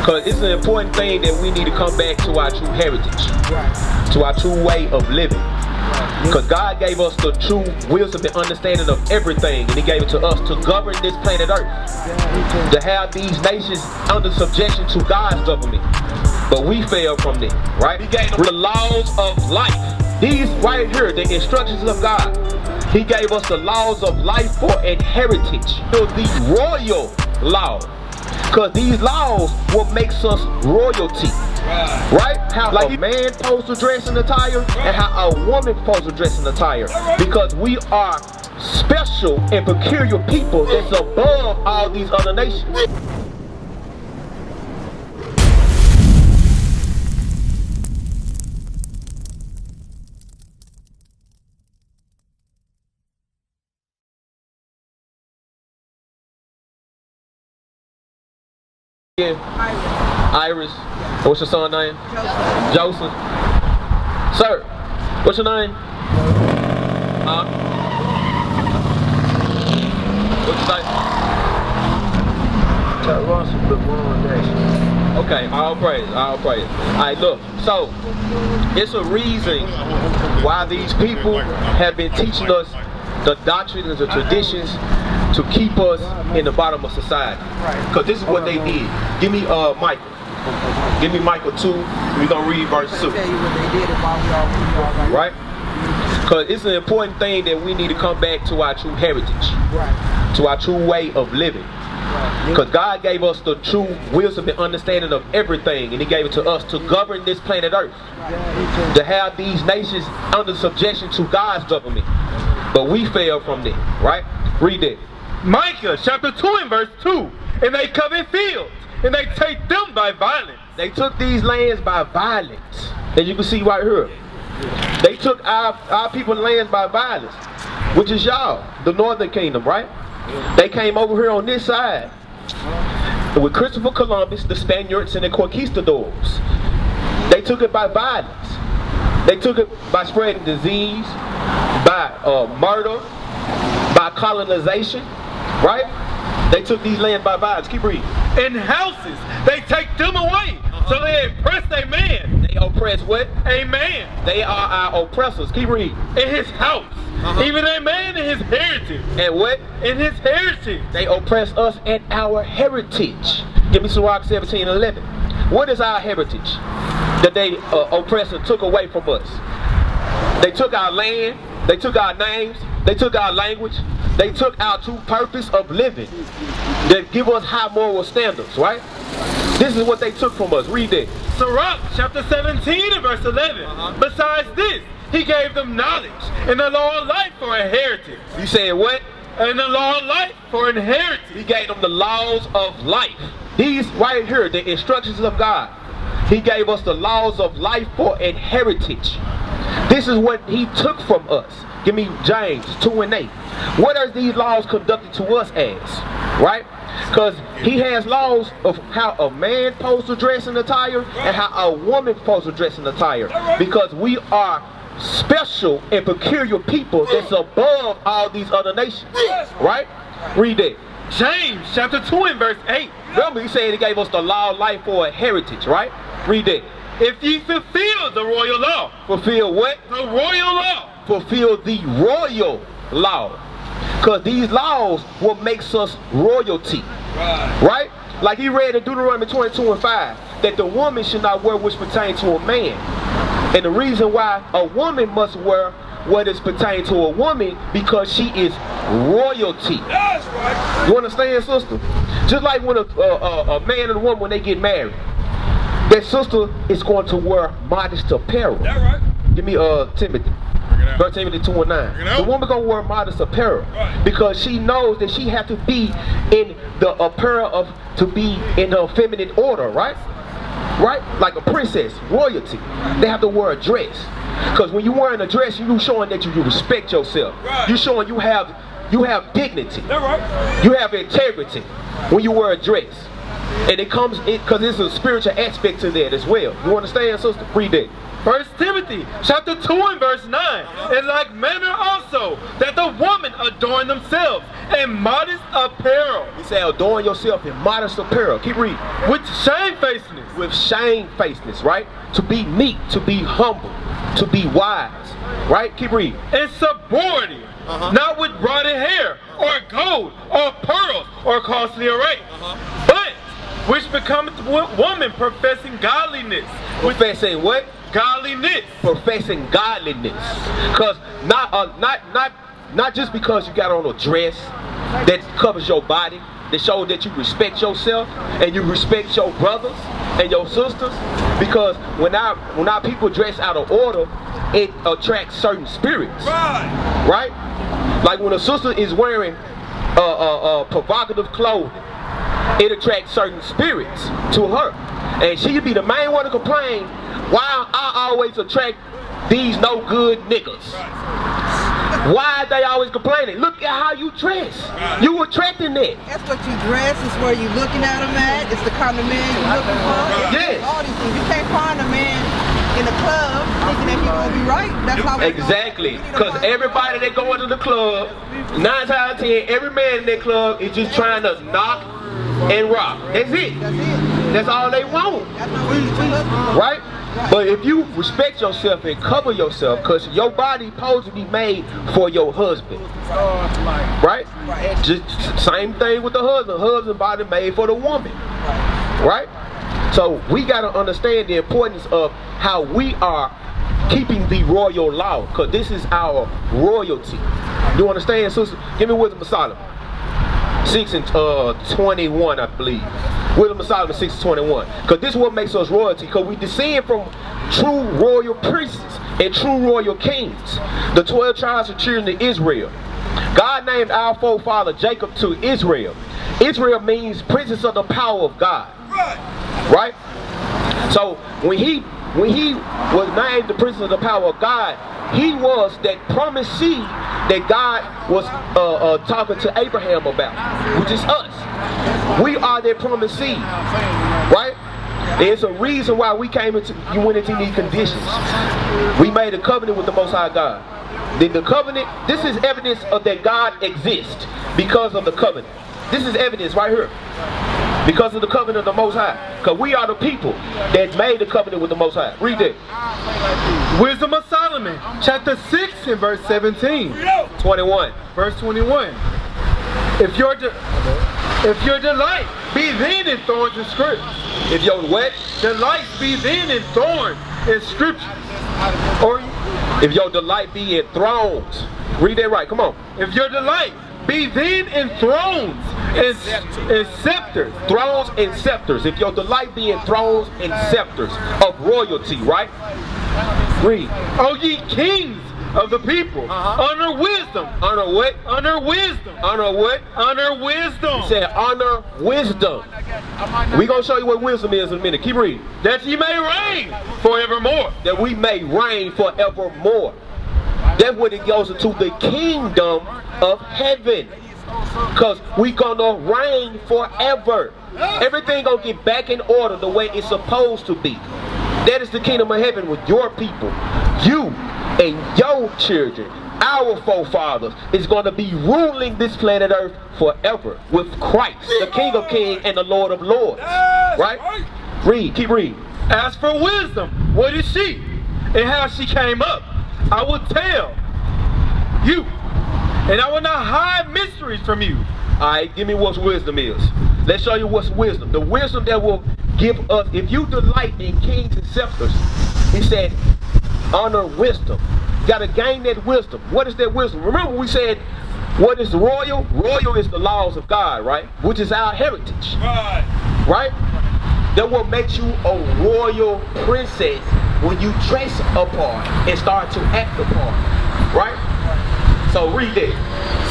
Because it's an important thing that we need to come back to our true heritage, to our true way of living. Because God gave us the true wisdom and understanding of everything, and He gave it to us to govern this planet Earth, to have these nations under subjection to God's government. But we fell from them, right? He gave them the laws of life. These right here, the instructions of God. He gave us the laws of life for an heritage. So the royal law. Because these laws what makes us royalty. Right? How like a man supposed to dress in attire and how a woman supposed to dress in attire. Because we are special and peculiar people that's above all these other nations. Iris. What's your son's name? Joseph. Sir, what's your name? Huh? What's your name? Okay, all praise, all praise. Alright, look, so it's a reason why these people have been teaching us the doctrines and the traditions to keep us in the bottom of society. Because this is what they did. Give me Michael. Give me Michael 2. We're going to read verse 2. Right? Because it's an important thing that we need to come back to our true heritage. To our true way of living. Because God gave us the true wisdom and understanding of everything, and He gave it to us to govern this planet Earth. To have these nations under subjection to God's government. But we fell from them. Right? Read it. Micah chapter 2 and verse 2. And they covet fields, and they take them by violence. They took these lands by violence. As you can see right here. They took our people's lands by violence. Which is y'all, the northern kingdom, right? They came over here on this side. With Christopher Columbus, the Spaniards, and the conquistadors. They took it by violence. They took it by spreading disease, by murder, by colonization. Right? They took these lands by violence. Keep reading. In houses, they take them away. So they oppress a man. They oppress what? A man. They are our oppressors. Keep reading. In his house. Even a man in his heritage. And what? In his heritage. They oppress us in our heritage. Give me Sirach 17:11. What is our heritage that they oppressed and took away from us? They took our land. They took our names. They took our language. They took our true purpose of living. That give us high moral standards, right? This is what they took from us. Read it. Sirach chapter 17 and verse 11. Besides this, He gave them knowledge and the law of life for a heritage. You saying what? And the law of life for an heritage. He gave them the laws of life. These right here, the instructions of God. He gave us the laws of life for an heritage. This is what He took from us. Give me James 2 and 8. What are these laws conducted to us as? Right? Because He has laws of how a man supposed to dress in attire and how a woman supposed to dress in attire. Because we are special and peculiar people that's above all these other nations. Right? Read it. James chapter 2 and verse 8. Remember, He said He gave us the law of life for a heritage. Right? Read it. If ye fulfill the royal law. Fulfill what? The royal law. Fulfill the royal law. Because these laws what makes us royalty. Right? Like he read in Deuteronomy 22 and 5 that the woman should not wear which pertain to a man. And the reason why a woman must wear what is pertaining to a woman because she is royalty. That's right. You understand, sister? Just like when a man and a woman when they get married, that sister is going to wear modest apparel. That right. Give me Timothy. 1 Timothy 2 and 9. The woman gonna wear modest apparel because she knows that she has to be in the apparel of to be in her feminine order, right? Right? Like a princess, royalty. They have to wear a dress. Because when you're wearing a dress, you're showing that you respect yourself. You're showing you have dignity. You have integrity when you wear a dress. And it comes because it's a spiritual aspect to that as well. You understand, sister? Read that. 1 Timothy chapter 2 and verse 9. In like manner also, that the woman adorn themselves in modest apparel. He said, adorn yourself in modest apparel. Keep reading. With shamefacedness. With shamefacedness, right? To be meek, to be humble, to be wise, right? Keep reading. In sobriety, not with braided hair, or gold, or pearls, or costly array, but which becometh woman professing godliness. Professing what? Godliness. Professing godliness. Because not just because you got on a dress that covers your body, that shows that you respect yourself and you respect your brothers and your sisters. Because when our people dress out of order, it attracts certain spirits. Right? Like when a sister is wearing provocative clothing, it attracts certain spirits to her. And she'd be the main one to complain, why I always attract these no good niggas. Why are they always complaining? Look at how you dress. You attracting that. That's what you dress, it's where you're looking at them at, it's the kind of man you're looking for. Yes. All these things. You can't find a man in the club thinking that he's gonna be right. That's how exactly. Because everybody that go into the club, 9 times out of 10, every man in that club is just trying to knock and rock. That's it. That's it. That's all they want. That's not what you do. Right? But if you respect yourself and cover yourself, because your body supposed to be made for your husband. Right? Just same thing with the husband. Husband body made for the woman. Right? So we got to understand the importance of how we are keeping the royal law, because this is our royalty. You understand, sister? Give me wisdom of Solomon 6 and 21, I believe. Wisdom of Solomon 6 and 21. Because this is what makes us royalty, because we descend from true royal princes and true royal kings, the 12 tribes of children of Israel. God named our forefather Jacob to Israel. Israel means princess of the power of God. Right? So when he was named the princess of the power of God, he was that promised seed that God was talking to Abraham about, which is us. We are that promised seed. Right? There's a reason why you went into these conditions. We made a covenant with the Most High God. Then the covenant, this is evidence of that God exists because of the covenant. This is evidence right here. Because of the covenant of the Most High. Because we are the people that made the covenant with the Most High. Read that. Wisdom of Solomon, chapter 6 and verse 17. 21. Verse 21. If your delight be then in thorns and scriptures. If your what? Delight be then in thorns and scriptures. Or if your delight be in thrones. Read that right. Come on. If your delight be then in thrones and scepters. Thrones and scepters. If your delight be in thrones and scepters of royalty, right? Read. O ye kings of the people, honor wisdom. Honor what? Honor wisdom. Honor what? Honor wisdom. He said honor wisdom. We're going to show you what wisdom is in a minute. Keep reading. That ye may reign forevermore. That we may reign forevermore. That's what it goes into the kingdom of heaven. Because we gonna reign forever. Everything gonna get back in order the way it's supposed to be. That is the kingdom of heaven with your people. You and your children, our forefathers, is gonna be ruling this planet Earth forever with Christ, the King of Kings and the Lord of Lords. Right? Read, keep reading. As for wisdom, what is she? And how she came up, I will tell you, and I will not hide mysteries from you. Alright, give me what wisdom is. Let's show you what's wisdom. The wisdom that will give us, if you delight in kings and scepters, he said, honor wisdom. You gotta gain that wisdom. What is that wisdom? Remember we said, what is royal? Royal is the laws of God, right? Which is our heritage. Right? That will make you a royal princess when you dress apart and start to act apart. Right? So read that.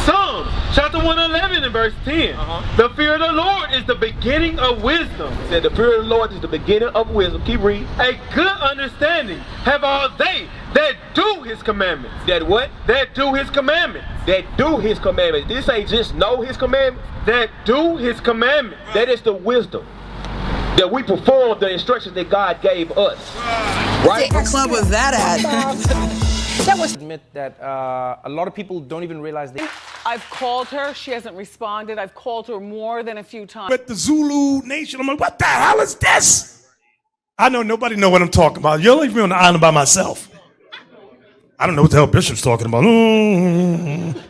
Psalms chapter 111 and verse 10. The fear of the Lord is the beginning of wisdom. It said the fear of the Lord is the beginning of wisdom. Keep reading. A good understanding have all they that do his commandments. That what? That do his commandments. That do his commandments. This ain't just know his commandments. That do his commandments. That is the wisdom. that we perform the instructions that God gave us. Right? What club was that at? That was admit that a lot of people don't even realize they. I've called her. She hasn't responded. I've called her more than a few times. With the Zulu Nation, I'm like, what the hell is this? I know nobody know what I'm talking about. You'll leave me on the island by myself. I don't know what the hell Bishop's talking about.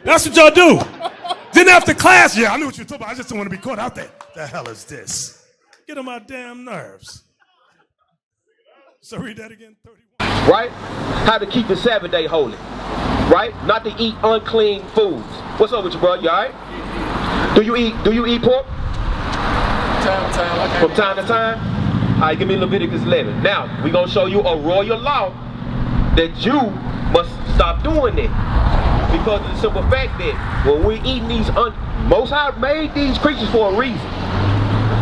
That's what y'all do. Then after class, yeah, I knew what you were talking about. I just don't want to be caught out there. The hell is this? Get on my damn nerves. So read that again, 31. Right? How to keep the Sabbath day holy. Right? Not to eat unclean foods. What's up with you, bro? You alright? Do you eat pork? From time to time? Alright, give me Leviticus 11. Now, we're going to show you a royal law that you must stop doing it. Because of the simple fact that when we're eating these, Most High made these creatures for a reason.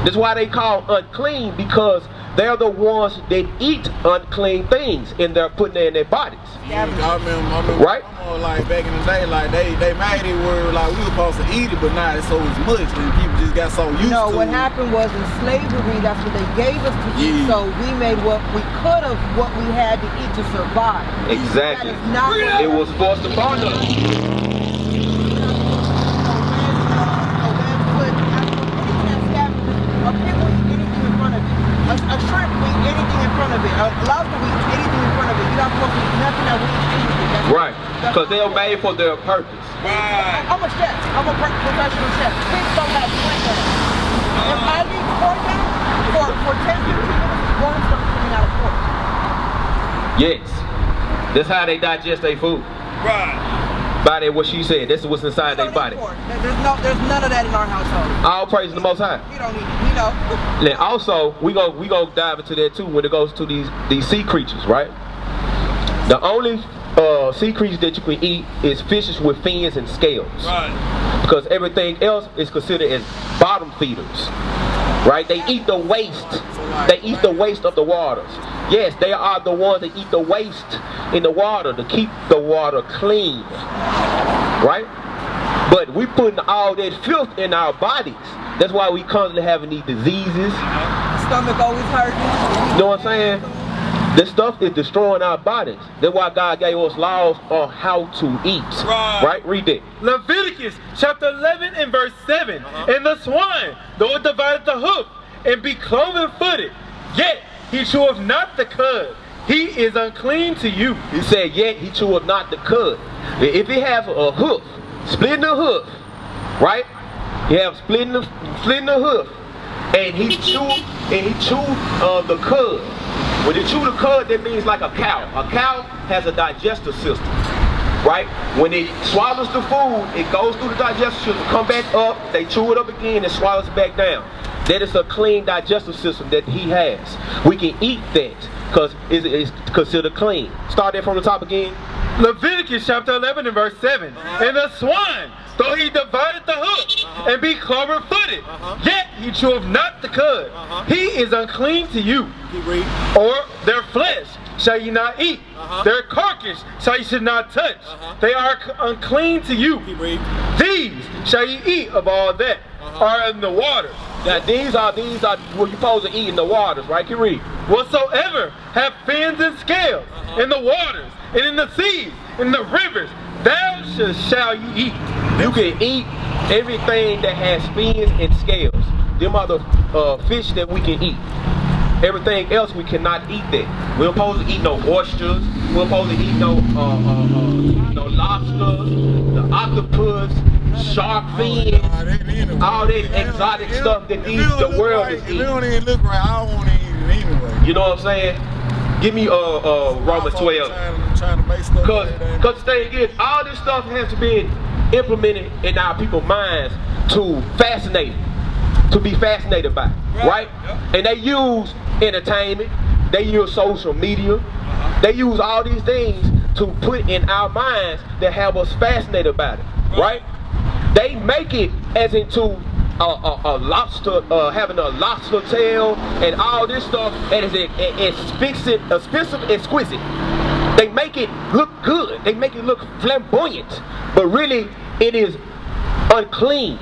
That's why they call unclean, because they're the ones that eat unclean things and they're putting it in their bodies. I remember right? Like back in the day, like they made it where like we were supposed to eat it, but not so it's much, and people just got so used to it. No, what happened was in slavery, that's what they gave us to eat, so we made what we could have, what we had to eat to survive. Exactly. That is not it was forced upon us. A shrimp, we eat anything in front of it. A lobster, we eat anything in front of it. You're not supposed to eat nothing that we eat anything. Right, because they are made for their purpose. Right. I'm a chef. I'm a professional chef. Pigs don't have sweat glands. If I leave pork out for 10, 15 minutes, worms start coming out of pork. Yes, that's how they digest their food. Right. Body, what she said, this is what's inside their body. There's none of that in our household. All praise the Most High. We don't need it, we know. Then also, we gonna dive into that too when it goes to these sea creatures, right? The only sea creatures that you can eat is fishes with fins and scales. Right. Because everything else is considered as bottom feeders. Right? They eat the waste. They eat the waste of the waters. Yes, they are the ones that eat the waste in the water to keep the water clean. Right? But we putting all that filth in our bodies. That's why we constantly having these diseases. Stomach always hurting. You know what I'm saying? This stuff is destroying our bodies. That's why God gave us laws on how to eat. Right? Read it. Leviticus chapter 11 and verse 7. And the swine, though it divided the hoof, and be cloven footed, yet he cheweth not the cud. He is unclean to you. He said, yet he cheweth not the cud. If he has a hoof, splitting the hoof, right? You have splitting the hoof, and he chewed the cud. When you chew the cud, that means like a cow. A cow has a digestive system, right? When it swallows the food, it goes through the digestive system, come back up, they chew it up again, and swallows it back down. That is a clean digestive system that he has. We can eat that because it's considered clean. Start there from the top again. Leviticus chapter 11 and verse 7. And the swine, though he divided the hoof, and be cloven footed, yet he cheweth not the cud. He is unclean to you. Or their flesh shall ye not eat. Their carcass shall ye should not touch. They are unclean to you. These shall ye eat of all that are in the waters. Now these are what you're supposed to eat in the waters, right? Can you read? Whatsoever have fins and scales in the waters, and in the seas, in the rivers, thou shall ye eat. You can eat everything that has fins and scales. Them are the fish that we can eat. Everything else we cannot eat that. We're supposed to eat no oysters. We're supposed to eat no lobsters, the octopus, shark fins, all that exotic stuff that the world is eating. If it don't even look right, I don't want to eat it anyway. You know what I'm saying? Give me Romans 12. Trying to make stuff Because the thing is, all this stuff has to be implemented in our people's minds to be fascinated by, right? And they use entertainment, they use social media, they use all these things to put in our minds that have us fascinated about it, right? They make it as into a lobster, having a lobster tail and all this stuff that is exquisite. They make it look good. They make it look flamboyant. But really, it is unclean.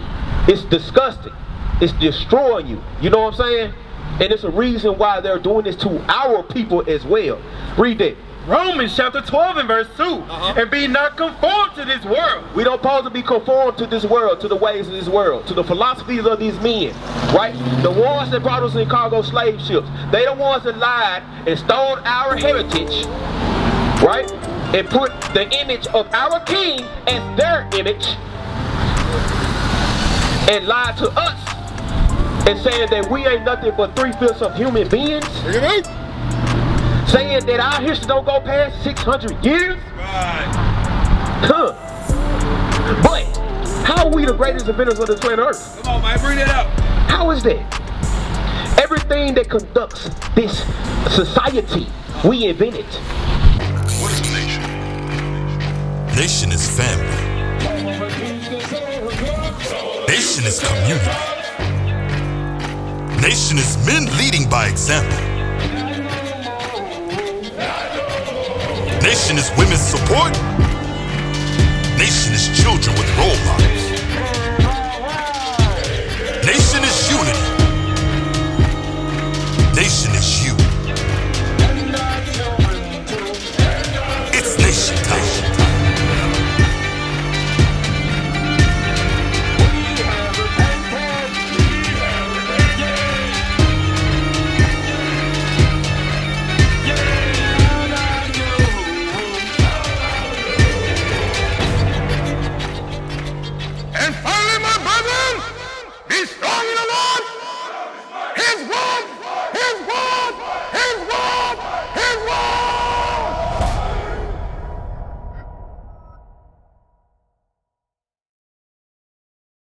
It's disgusting. It's destroying you. You know what I'm saying? And it's a reason why they're doing this to our people as well. Read that. Romans chapter 12 and verse 2. And be not conformed to this world. We don't supposed to be conformed to this world, to the ways of this world, to the philosophies of these men, right? The ones that brought us in cargo slave ships. They the ones that lied and stole our heritage, right? And put the image of our king as their image and lied to us and saying that we ain't nothing but 3/5 of human beings. Saying that our history don't go past 600 years. Huh. But how are we the greatest inventors of the planet Earth? Come on, man, bring that up. How is that? Everything that conducts this society, we invented. What is a nation? Nation is family. Nation is community. Nation is men leading by example. Nation is women's support. Nation is children with role models. Nation is unity. Nation is you.